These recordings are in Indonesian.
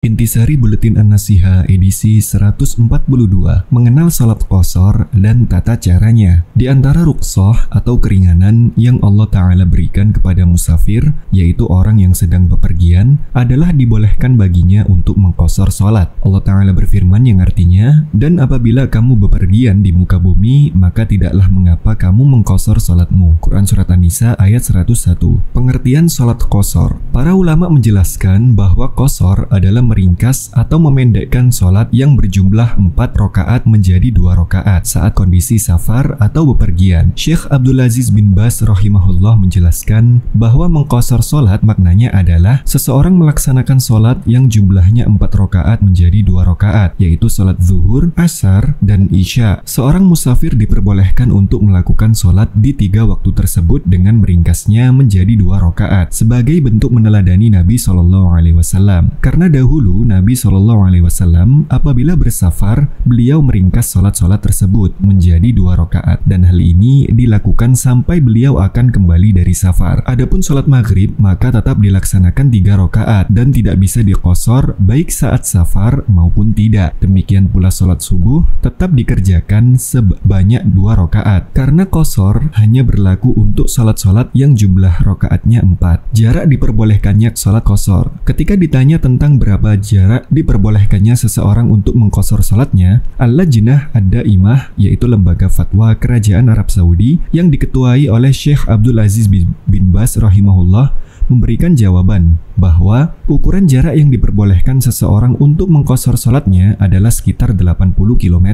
Intisari Buletin An-Nasiha edisi 142 mengenal salat qashar dan tata caranya. Di antara rukhsah atau keringanan yang Allah Ta'ala berikan kepada musafir, yaitu orang yang sedang bepergian, adalah dibolehkan baginya untuk mengqashar salat. Allah Ta'ala berfirman yang artinya, "Dan apabila kamu bepergian di muka bumi, maka tidaklah mengapa kamu mengqashar salatmu." Quran Surat An-Nisa ayat 101. Pengertian salat qashar. Para ulama menjelaskan bahwa qashar adalah meringkas atau memendekkan sholat yang berjumlah 4 rakaat menjadi 2 rakaat saat kondisi safar atau bepergian. Syekh Abdul Aziz bin Baz rahimahullah menjelaskan bahwa mengqashar sholat maknanya adalah seseorang melaksanakan sholat yang jumlahnya 4 rakaat menjadi 2 rakaat, yaitu sholat zuhur, asar, dan isya. Seorang musafir diperbolehkan untuk melakukan sholat di 3 waktu tersebut dengan meringkasnya menjadi 2 rakaat sebagai bentuk meneladani Nabi SAW. Karena dahulu Nabi SAW apabila bersafar, beliau meringkas sholat-sholat tersebut menjadi 2 rakaat, dan hal ini dilakukan sampai beliau akan kembali dari safar. Adapun sholat maghrib maka tetap dilaksanakan 3 rakaat dan tidak bisa diqashar baik saat safar maupun tidak. Demikian pula sholat subuh tetap dikerjakan sebanyak 2 rakaat karena qashar hanya berlaku untuk sholat-sholat yang jumlah rakaatnya 4. Jarak diperbolehkannya sholat qashar. Ketika ditanya tentang berapa jarak diperbolehkannya seseorang untuk mengqashar salatnya, Al-Lajnah Ad-Daimah, yaitu lembaga fatwa kerajaan Arab Saudi yang diketuai oleh Syekh Abdul Aziz bin Baz rahimahullah, memberikan jawaban bahwa ukuran jarak yang diperbolehkan seseorang untuk mengqashar salatnya adalah sekitar 80 km,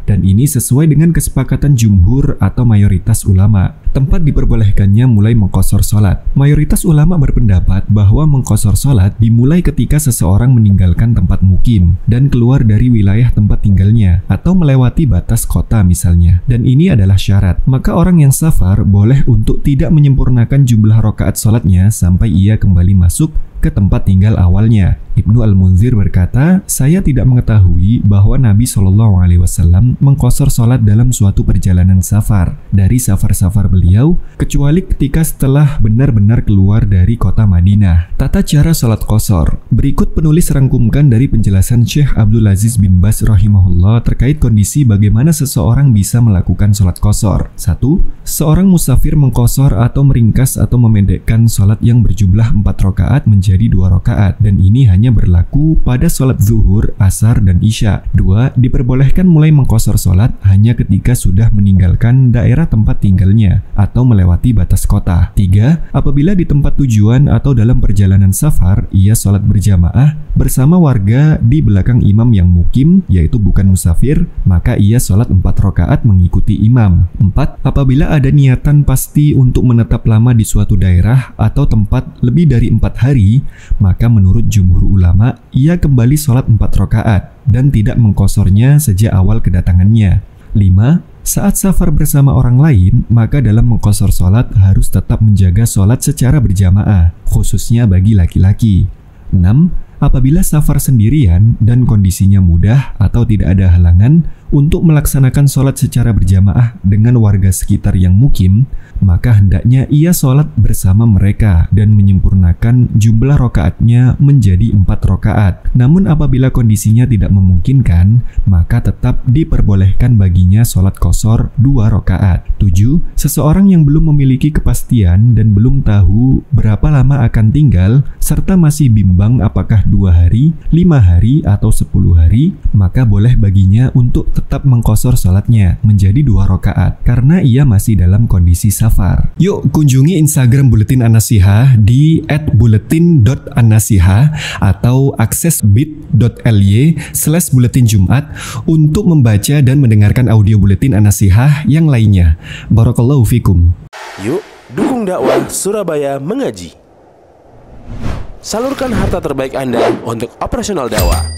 dan ini sesuai dengan kesepakatan jumhur atau mayoritas ulama. Tempat diperbolehkannya mulai mengqashar salat. Mayoritas ulama berpendapat bahwa mengqashar salat dimulai ketika seseorang meninggalkan tempat mukim dan keluar dari wilayah tempat tinggalnya atau melewati batas kota misalnya, dan ini adalah syarat. Maka orang yang safar boleh untuk tidak menyempurnakan jumlah rakaat salatnya sampai ia kembali masuk ke tempat tinggal awalnya. Ibnu Al-Munzir berkata, "Saya tidak mengetahui bahwa Nabi SAW mengqashar salat dalam suatu perjalanan safar dari safar-safar beliau, kecuali ketika setelah benar-benar keluar dari kota Madinah." Tata cara salat qashar. Berikut penulis rangkumkan dari penjelasan Syekh Abdul Aziz bin Baz rahimahullah terkait kondisi bagaimana seseorang bisa melakukan salat qashar. 1. Seorang musafir mengqashar atau meringkas atau memendekkan salat yang berjumlah 4 rakaat menjadi 2 rakaat, dan ini hanya berlaku pada sholat zuhur, asar, dan isya. 2. Diperbolehkan mulai mengqashar sholat hanya ketika sudah meninggalkan daerah tempat tinggalnya atau melewati batas kota. 3. Apabila di tempat tujuan atau dalam perjalanan safar, ia sholat berjamaah bersama warga di belakang imam yang mukim, yaitu bukan musafir, maka ia sholat 4 rakaat mengikuti imam. 4. Apabila ada niatan pasti untuk menetap lama di suatu daerah atau tempat lebih dari 4 hari, maka menurut jumhur ulama, ia kembali sholat 4 rakaat dan tidak mengqasharnya sejak awal kedatangannya. 5. Saat safar bersama orang lain, maka dalam mengqashar sholat harus tetap menjaga sholat secara berjamaah, khususnya bagi laki-laki. 6. Apabila safar sendirian dan kondisinya mudah atau tidak ada halangan untuk melaksanakan sholat secara berjamaah dengan warga sekitar yang mukim, maka hendaknya ia sholat bersama mereka dan menyempurnakan jumlah rakaatnya menjadi 4 rakaat. Namun apabila kondisinya tidak memungkinkan, maka tetap diperbolehkan baginya sholat qashar 2 rakaat. 7. Seseorang yang belum memiliki kepastian dan belum tahu berapa lama akan tinggal, serta masih bimbang apakah 2 hari, 5 hari, atau 10 hari, maka boleh baginya untuk tetap mengqashar salatnya menjadi 2 rakaat karena ia masih dalam kondisi safar. Yuk kunjungi Instagram Buletin An-Nasiha di @buletin.annasiha atau akses bit.ly/buletinjumat untuk membaca dan mendengarkan audio Buletin An-Nasiha yang lainnya. Barakallahu fikum. Yuk dukung dakwah Surabaya Mengaji. Salurkan harta terbaik Anda untuk operasional dakwah.